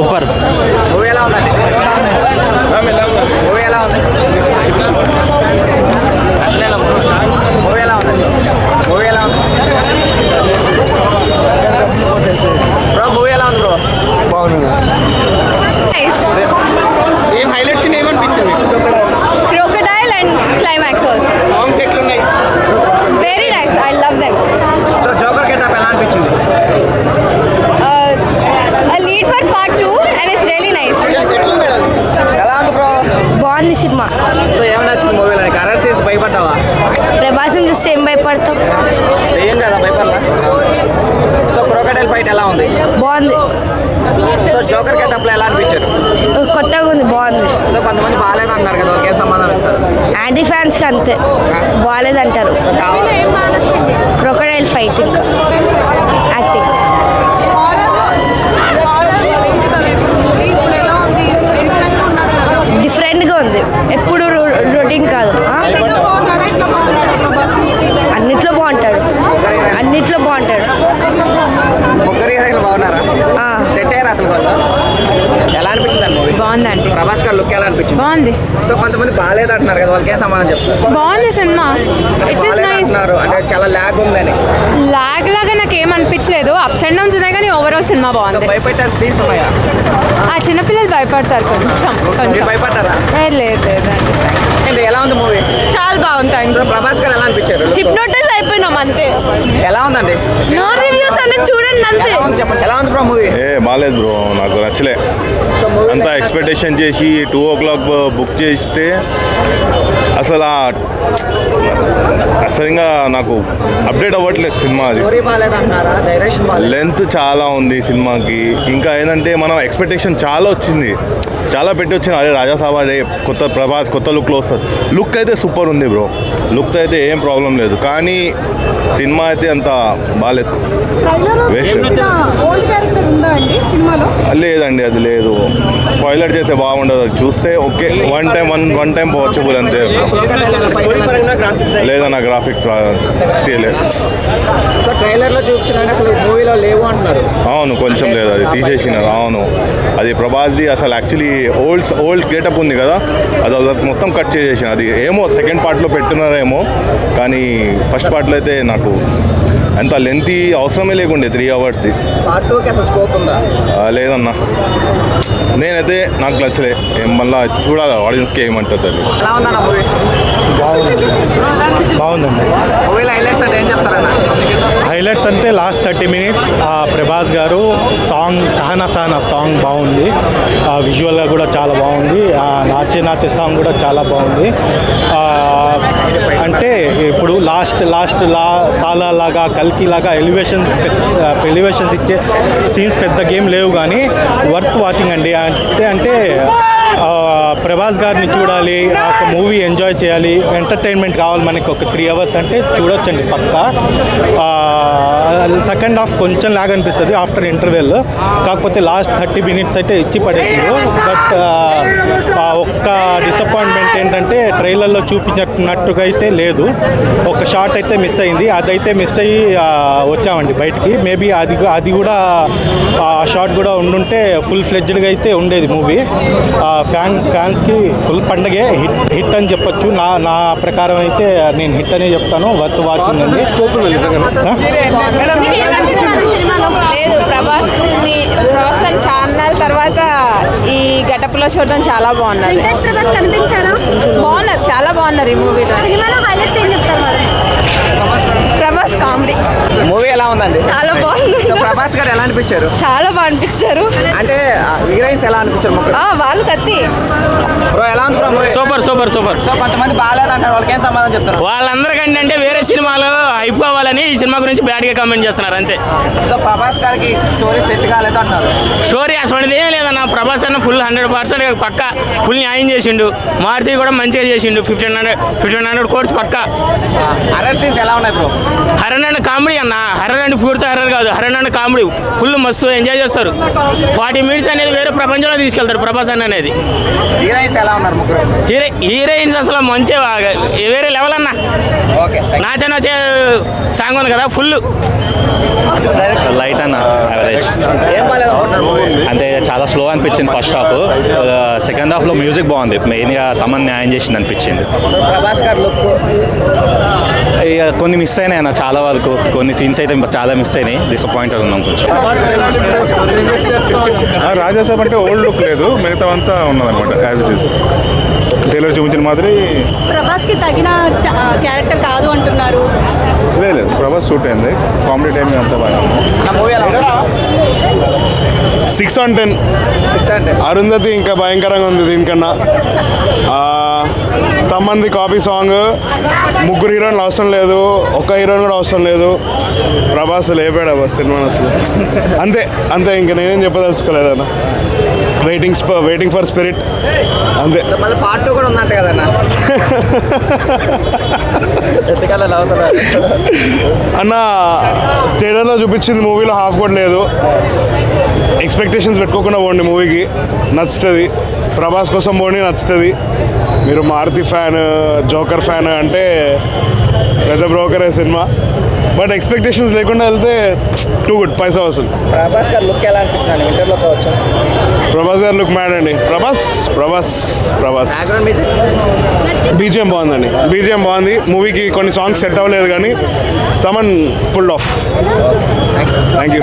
Super. Movie ఎలా ఉందండి? Movie ఎలా ఉంది? అట్లేనా మూవీ ఎలా ఉందండి? మూవీ ఎలా ఉంది బ్రో? మూవీ ఎలా ఉంది బ్రో? బాగుంది. ఏం హైలైట్స్ ఏమనిపించింది? Crocodile and climax also. Songs ఎట్లున్నాయి? Very nice. I love them. So joker getup ఎలా అనిపించింది? A lead for part 2 and it's really nice. ఎలా ఉంది బ్రో? బాగుంది సినిమా. సో ఏం నచ్చింది మూవీలో? కలర్ సీన్స్ భయపడ్డావా? ప్రభాస్ని చూస్తే ఏం భయపడతాం. ఏం కదా భయపడలా. సో క్రోకడైల్ ఫైట్ ఎలా ఉంది? బాగుంది. సో జోకర్ గెటప్లో ఎలా అనిపించారు? కొత్తగా ఉంది, బాగుంది. సో కొంతమంది బాగాలేదు అంటారు కదా, వాళ్ళకి ఏ సమాధానం ఇస్తారు? యాంటీ ఫ్యాన్స్కి అంతే బాగాలేదంటారు. సో కావాలి క్రొకడైల్ ఫైట్ ఇంకా యాక్టింగ్ డిఫరెంట్గా ఉంది, ఎప్పుడు రొటీన్ కాదు. అన్నిట్లో బాగుంటాడు, అన్నిట్లో బాగుంటాడు. ముగ్గురు హీరోయిన్లు బాగున్నారా? సెట్ అయ్యారు అసలు వాళ్ళు? ఎలా అనిపించింది అండి మూవీ? బాగుందండి. ప్రభాస్ గారు లుక్ ఎలా అనిపించింది? బాగుంది. సో కొంతమంది బాగాలేదు అంటున్నారు కదా, వాళ్ళకి ఏ సమాధానం చెప్తారు? బాగుంది సినిమా. It's is nice. అంటున్నారు అంటే చాలా ల్యాగ్ ఉందని. లాగ్ లాగా నాకు ఏం అనిపించలేదు. అప్స్ అండ్ డౌన్స్ ఉన్నాయి కానీ ఓవరాల్ సినిమా బాగుంది. భయపెట్టారు సీన్స్ ఉన్నాయా? ఆ చిన్నపిల్లలు భయపడతారు కొంచెం కొంచెం. భయపడ్డారా? లేదు ఏంటి ఎలా ఉంది మూవీ? చాలా బాగుంది. సో ప్రభాస్ గారు ఎలా అనిపించారు? హిప్నోటైజ్ అయిపోయినాం అంతే. ఎలా ఉందండి? No reviews అనేది చూడండి అంతే. ఎలా ఉంది చెప్పండి, ఎలా ఉంది బ్రో మూవీ? బాగాలేదు బ్రో, నాకు నచ్చలే. అంతా ఎక్స్పెక్టేషన్ చేసి 2 o'clock బుక్ చేస్తే అసలు ఇంకా నాకు అప్డేట్ అవ్వట్లేదు సినిమా. అది స్టోరీ బాగాలేదు అంటున్నారా? డైరెక్షన్ బాగాలేదు. లెంత్ చాలా ఉంది సినిమాకి. ఇంకా ఏంటంటే మనం ఎక్స్పెక్టేషన్ చాలా వచ్చింది, చాలా పెట్టి వచ్చింది. అదే రాజాసాబ్ అడే కొత్త ప్రభాస్ కొత్త లుక్లో వస్తుంది. లుక్ అయితే సూపర్ ఉంది బ్రో, లుక్ అయితే ఏం ప్రాబ్లం లేదు. కానీ సినిమా అయితే అంత బాగాలేదు, వేస్ట్. లేదండి అది లేదు, స్పాయిలర్ చేస్తే బాగుండదు. అది చూస్తే ఓకే, వన్ టైం వాచబుల్ అంతే. లేదన్న గ్రాఫిక్స్ తెలియదు. సో ట్రైలర్ లో చూపించిన అసలు మూవీలో లేవు అంటున్నారు. అవును, కొంచెం లేదు, అది తీసేసినారు. అవును, అది ప్రభాస్ది అసలు యాక్చువల్లీ ఓల్డ్ గెటప్ ఉంది కదా, అది మొత్తం కట్ చేసేసిన. అది ఏమో సెకండ్ పార్ట్లో పెట్టున్నారేమో, కానీ ఫస్ట్ పార్ట్లో అయితే నాకు అంత లెంతీ అవసరమే లేకుండే 3 hours. పార్ట్ 2కి అసలు స్కోప్ ఉందా? లేదన్నా, నేనైతే నాకు నచ్చలే. మళ్ళీ చూడాలి ఆడియన్స్కి ఏమంటుంది అది. ఎలా ఉందన్న మూవీ? బాగుందండి. మూవీలో హైలైట్స్ అంటే ఏం చెప్తారన్న? హైలైట్స్ అంటే లాస్ట్ 30 minutes ప్రభాస్ గారు సాంగ్ సహనా సాంగ్ బాగుంది. విజువల్గా కూడా చాలా బాగుంది. నాచే సాంగ్ కూడా చాలా బాగుంది. అంటే ఇప్పుడు లాస్ట్ సాలా లాగా కల్కి లాగా ఎలివేషన్స్ ఇచ్చే సీన్స్ పెద్ద గేమ్ లేవు, కానీ వర్త్ వాచింగ్ అండి. అంటే ప్రభాస్ గారిని చూడాలి, ఒక మూవీ ఎంజాయ్ చేయాలి, ఎంటర్టైన్మెంట్ కావాలి మనకి ఒక 3 hours అంటే చూడొచ్చండి పక్కా. సెకండ్ హాఫ్ కొంచెం లాగ్ అనిపిస్తుంది ఆఫ్టర్ ఇంటర్వెల్, కాకపోతే లాస్ట్ 30 minutes అయితే ఇచ్చి పడేసారు. బట్ ఒక్క డిసప్పాయింట్మెంట్ ఏంటంటే ట్రైలర్లో చూపించినట్టుగా అయితే లేదు, ఒక షార్ట్ అయితే మిస్ అయింది. అదైతే మిస్ అయ్యి వచ్చామండి బయటికి. మేబీ అది కూడా ఆ షార్ట్ కూడా ఉండుంటే ఫుల్ ఫ్లెడ్జ్డ్గా అయితే ఉండేది మూవీ. ఫ్యాన్స్కి ఫుల్ పండగే, హిట్ అని చెప్పొచ్చు. నా ప్రకారం అయితే నేను హిట్ అనే చెప్తాను. వర్త్ వాచింగ్ అండి. లేదు, ప్రభాస్ గారి ఛానల్ తర్వాత ఈ గెటప్లో చూడడం చాలా బాగున్నది. బాగున్నారు, చాలా బాగున్నారు ఈ మూవీలో. ప్రభాస్ కామెడీ. మూవీ ఎలా ఉందండి? చాలా బాగుంది. ప్రభాస్ గారు ఎలా అనిపించారు? చాలా బాగా అనిపించారు. అంటే హీరోయిన్స్ ఎలా అనిపించారు? వాళ్ళు కత్తి బ్రో ఎలా ఉంది బ్రో మూవీ? సూపర్. సో కొంతమంది బాగాలేదు అంటారు, వాళ్ళకి ఏం సమాధానం చెప్తారు? వాళ్ళందరికంటే అంటే వేరే సినిమాలో అయిపోవాలని ఈ సినిమా గురించి బ్యాడ్గా కామెంట్ చేస్తున్నారు అంతే. సో ప్రభాస్ గారికి స్టోరీ సెట్ కాలేదు అంటున్నారు. స్టోరీ అసలు ఏం లేదన్న. ప్రభాస్ అన్న ఫుల్ 100% పక్కా ఫుల్ న్యాయం చేసిండు. మారుతి కూడా మంచిగా చేసిండు. 1500 crores పక్కా. హర్రర్ సీన్స్ ఎలా ఉన్నాయి బ్రో? హర్రర్ అండ్ కామెడీ అన్న. హర్రర్ అండ్ పూర్తి హర్రర్ కాదు, హర్రర్ అండ్ కామెడీ ఫుల్ మస్తు ఎంజాయ్ చేస్తారు. 40 minutes అనేది వేరే ప్రపంచంలో తీసుకెళ్తారు ప్రభాస్ అన్న అనేది. హీరోయిన్స్ ఎలా ఉన్నారు ముగ్గురు? హీరోయిన్స్ అసలు మంచిగా వేరే లెవెల్ అన్న. ఓకే, నాచే సాంగ్ ఉంది కదా ఫుల్ లైట్ అన్న యావరేజ్. ఏం బాగాలేదు అంటే చాలా స్లో అనిపించింది ఫస్ట్ హాఫ్. సెకండ్ హాఫ్లో మ్యూజిక్ బాగుంది, మెయిన్గా తమన్ న్యాయం చేసింది అనిపించింది. సో ప్రభాస్ గారు లుక్ ఇక కొన్ని మిస్ అయినాయి అన్న, చాలా వరకు కొన్ని సీన్స్ అయితే చాలా మిస్ అయినాయి, డిసప్పాయింటెడ్ ఉన్నాం కొంచెం. రాజాసాబ్ అంటే ఓల్డ్ లుక్ లేదు, మిగతా అంతా ఉన్నదన్నమాట యాజ్ ఇట్ ఈస్. టైలర్ చూపించిన మాదిరి ప్రభాస్కి తగిన క్యారెక్టర్ కాదు అంటున్నారు. లేదు, ప్రభాస్ సూట్ అయింది, కామెడీ టైమింగ్ అంతా బాగా. నా మూవీ ఎలా ఉంది? 6/10. 6 అంటే అరుంధతి ఇంకా భయంకరంగా ఉంది దీనికన్నా. తమ్మంది కాపీ సాంగ్, ముగ్గురు హీరోయిన్లు అవసరం లేదు, ఒక్క హీరోయిన్ కూడా అవసరం లేదు. ప్రభాస్ లేపాడు బస్ సినిమా అసలు. అంతే అంతే, ఇంకా నేనేం చెప్పదలుచుకోలేదన్న. వెయిటింగ్ ఫర్ స్పిరిట్ అంతే. సో మళ్ళీ పార్ట్ 2 కూడా ఉందంట కదన్నా. ఎత్తుకాలలో అవుతుందా? అన్న థియేటర్లో చూపించింది, మూవీలో హాఫ్ కూడా లేదు. ఎక్స్పెక్టేషన్స్ పెట్టుకోకుండా పోండి, మూవీకి నచ్చుతుంది. ప్రభాస్ కోసం పోండి, నచ్చుతుంది. మీరు మారుతి ఫ్యాన్, జోకర్ ఫ్యాన్ అంటే పెద్ద బ్రోకరే సినిమా. బట్ ఎక్స్పెక్టేషన్స్ లేకుండా వెళ్తే టూ గుడ్, పైసా వసూలు. ప్రభాస్ గారు లుక్ ఎలా అనిపించింది ఇంటర్లో కావచ్చు? ప్రభాస్ గారు లుక్ మ్యాడ్ అండి. ప్రభాస్ బ్యాక్గ్రౌండ్ మ్యూజిక్ బీజిఎం బాగుందండి, బీజిఎం బాగుంది. మూవీకి కొన్ని సాంగ్స్ సెట్ అవ్వలేదు కానీ Thaman pulled off. Thank you.